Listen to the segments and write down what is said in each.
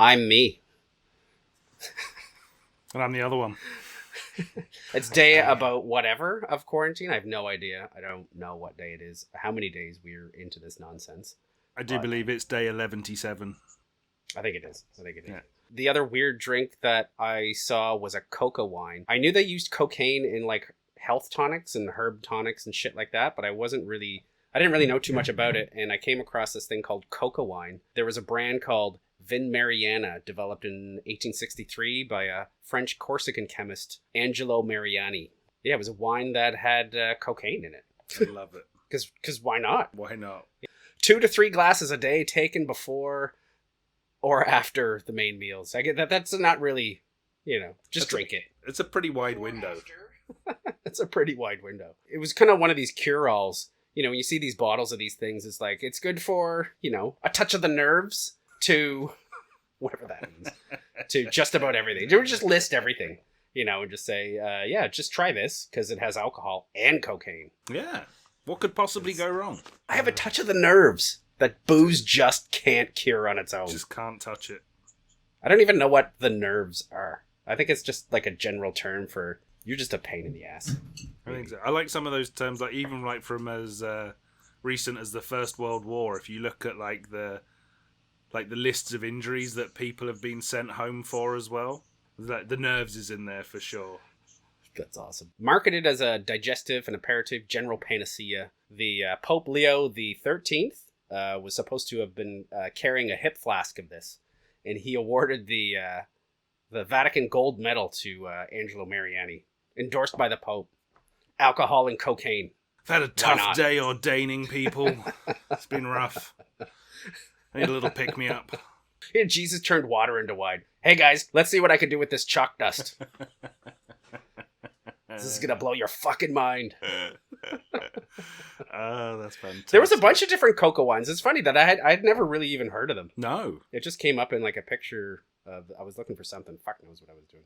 I'm me. And I'm the other one. It's day about whatever of quarantine. I have no idea. I don't know what day it is, how many days we're into this nonsense. I do believe it's day 11-7. I think it is. I think it is. Yeah. The other weird drink that I saw was a Coca Wine. I knew they used cocaine in like health tonics and herb tonics and shit like that, but I didn't really know too much about it. And I came across this thing called Coca Wine. There was a brand called Vin Mariana developed in 1863 by a French Corsican chemist, Angelo Mariani. Yeah, it was a wine that had cocaine in it. I love it. Because why not? Why not? 2 to 3 glasses a day taken before or after the main meals. I get that. That's not really, drink it. It's a pretty wide window. It's a pretty wide window. It was kind of one of these cure-alls. When you see these bottles of these things, it's like, it's good for, a touch of the nerves to whatever that means, to just about everything. They would just list everything, and just say, just try this because it has alcohol and cocaine. Yeah. What could possibly go wrong? I have a touch of the nerves that booze just can't cure on its own. Just can't touch it. I don't even know what the nerves are. I think it's just like a general term for you're just a pain in the ass. I think so. I like some of those terms, like even like from as recent as the First World War. If you look at like the lists of injuries that people have been sent home for as well, the nerves is in there for sure. That's awesome. Marketed as a digestive and apparative general panacea, the Pope Leo the 13th was supposed to have been carrying a hip flask of this, and he awarded the Vatican Gold Medal to Angelo Mariani, endorsed by the Pope. Alcohol and cocaine. I've had a tough day ordaining people. It's been rough. I need a little pick-me-up. Yeah, Jesus turned water into wine. Hey guys, let's see what I can do with this chalk dust. This is gonna blow your fucking mind. Oh, that's fantastic. There was a bunch of different Coca wines. It's funny that I'd never really even heard of them. No. It just came up in like a picture of, I was looking for something. Fuck knows what I was doing.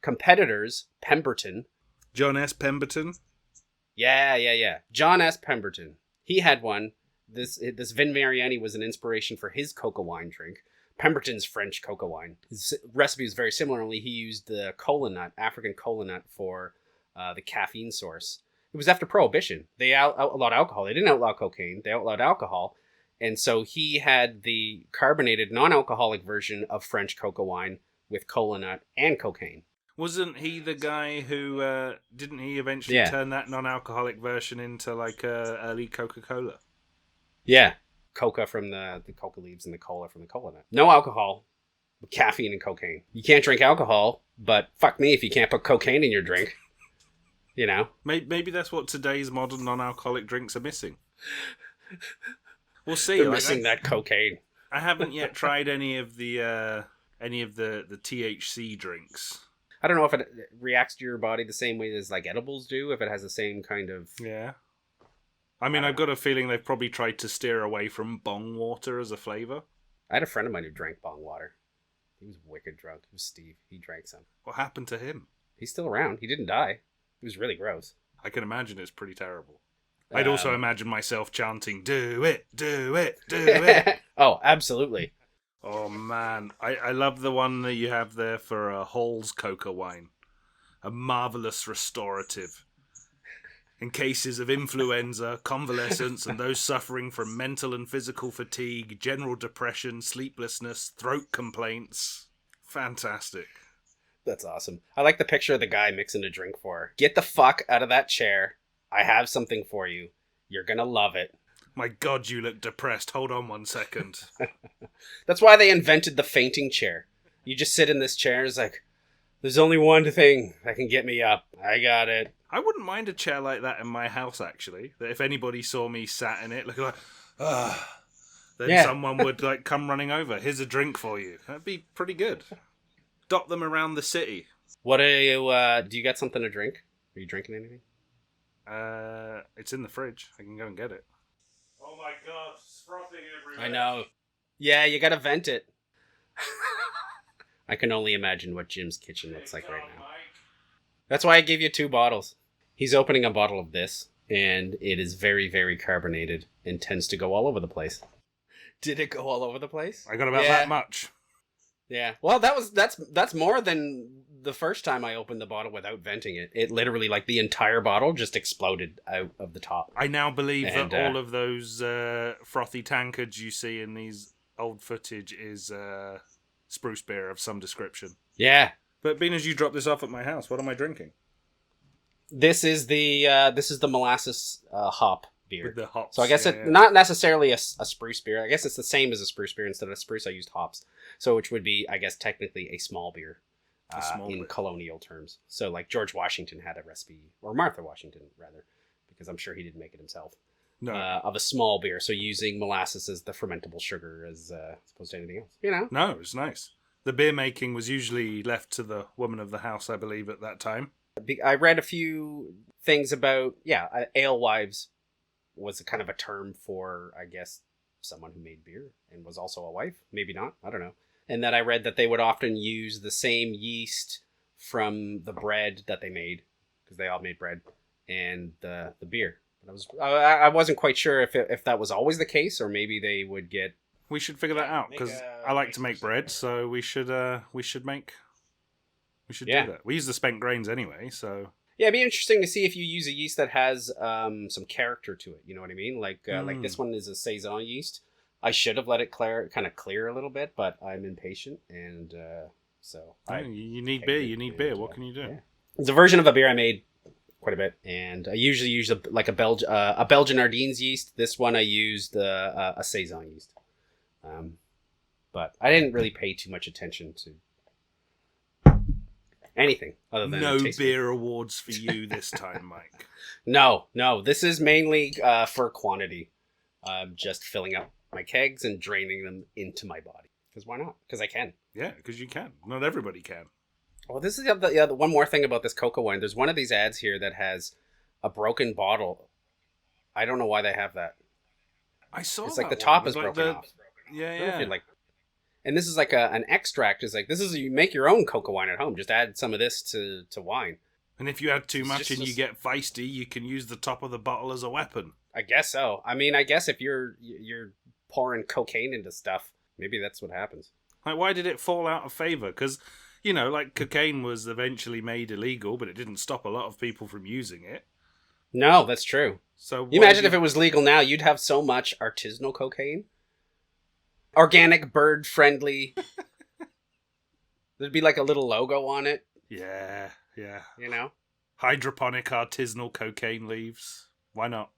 Competitors, Pemberton. John S. Pemberton? Yeah. John S. Pemberton. He had one. This Vin Mariani was an inspiration for his Coca Wine drink. Pemberton's French Coca Wine. His recipe is very similar, only he used the kola nut, African kola nut, for the caffeine source. It was after Prohibition. They outlawed alcohol. They didn't outlaw cocaine. They outlawed alcohol. And so he had the carbonated, non-alcoholic version of French Coca Wine with kola nut and cocaine. Wasn't he the guy who, didn't he eventually turn that non-alcoholic version into like early Coca-Cola? Yeah. Coca from the coca leaves and the cola from the cola nut. No alcohol, caffeine and cocaine. You can't drink alcohol, but fuck me if you can't put cocaine in your drink. Maybe that's what today's modern non-alcoholic drinks are missing. We'll see. They're missing that cocaine. I haven't yet tried any of the THC drinks. I don't know if it reacts to your body the same way as like edibles do, if it has the same kind of... Yeah. I mean, I've got a feeling they've probably tried to steer away from bong water as a flavour. I had a friend of mine who drank bong water. He was wicked drunk. It was Steve. He drank some. What happened to him? He's still around. He didn't die. It was really gross. I can imagine it's pretty terrible. I'd also imagine myself chanting, "Do it, do it, do it." Oh, absolutely. Oh, man. I love the one that you have there for Hall's Coca Wine. A marvellous restorative. In cases of influenza, convalescence, and those suffering from mental and physical fatigue, general depression, sleeplessness, throat complaints. Fantastic. That's awesome. I like the picture of the guy mixing a drink for her. Get the fuck out of that chair. I have something for you. You're gonna love it. My God, you look depressed. Hold on 1 second. That's why they invented the fainting chair. You just sit in this chair. It's like, there's only one thing that can get me up. I got it. I wouldn't mind a chair like that in my house, actually. That if anybody saw me sat in it, looking like, then someone would like come running over. Here's a drink for you. That'd be pretty good. Dot them around the city. What are you, do you got something to drink? Are you drinking anything? It's in the fridge. I can go and get it. Oh my God, it's frothing everywhere. I know. Yeah, you gotta vent it. I can only imagine what Jim's kitchen looks like right now. That's why I gave you 2 bottles. He's opening a bottle of this, and it is very, very carbonated and tends to go all over the place. Did it go all over the place? I got about that much. Yeah. Well, that's more than the first time I opened the bottle without venting it. It literally, like, the entire bottle just exploded out of the top. I now believe And, that all of those frothy tankards you see in these old footage is spruce beer of some description. Yeah. But being as you dropped this off at my house, what am I drinking? This is the molasses hop beer. With the hops. So I guess yeah, it's not necessarily a spruce beer. I guess it's the same as a spruce beer. Instead of spruce, I used hops. So which would be, I guess, technically a small beer in colonial terms. So like George Washington had a recipe, or Martha Washington rather, because I'm sure he didn't make it himself. No. Of a small beer. So using molasses as the fermentable sugar as opposed to anything else. You know? No, it's nice. The beer making was usually left to the woman of the house, I believe, at that time. I read a few things about, alewives was a kind of a term for, I guess, someone who made beer and was also a wife. Maybe not. I don't know. And that I read that they would often use the same yeast from the bread that they made, because they all made bread, and the beer. But I wasn't quite sure if that was always the case, or maybe they would get... We should figure that out, because I like to make bread, so we should do that. We use the spent grains anyway, so... Yeah, it'd be interesting to see if you use a yeast that has some character to it. You know what I mean? Like this one is a saison yeast. I should have let it kind of clear a little bit, but I'm impatient, and so you need beer. You need beer. What can you do? Yeah. It's a version of a beer I made quite a bit, and I usually use a Belgian Ardennes yeast. This one I used a saison yeast, but I didn't really pay too much attention to anything other than no beer awards for you this time, Mike. No. This is mainly for quantity. Just filling up my kegs and draining them into my body. Because why not? Because I can. Yeah, because you can. Not everybody can. Well, this is the one more thing about this Coca Wine. There's one of these ads here that has a broken bottle. I don't know why they have that. I saw. It's like the top is broken off. Yeah. And this is like an extract. It's like, you make your own Coca Wine at home. Just add some of this to wine. And if you add too much and you get feisty, you can use the top of the bottle as a weapon. I guess so. I mean, I guess if you're pouring cocaine into stuff, maybe that's what happens. Like, why did it fall out of favor? Because, like cocaine was eventually made illegal, but it didn't stop a lot of people from using it. No, that's true. So you imagine if it was legal now, you'd have so much artisanal cocaine. Organic, bird-friendly. There'd be like a little logo on it. Yeah. You know? Hydroponic artisanal cocaine leaves. Why not?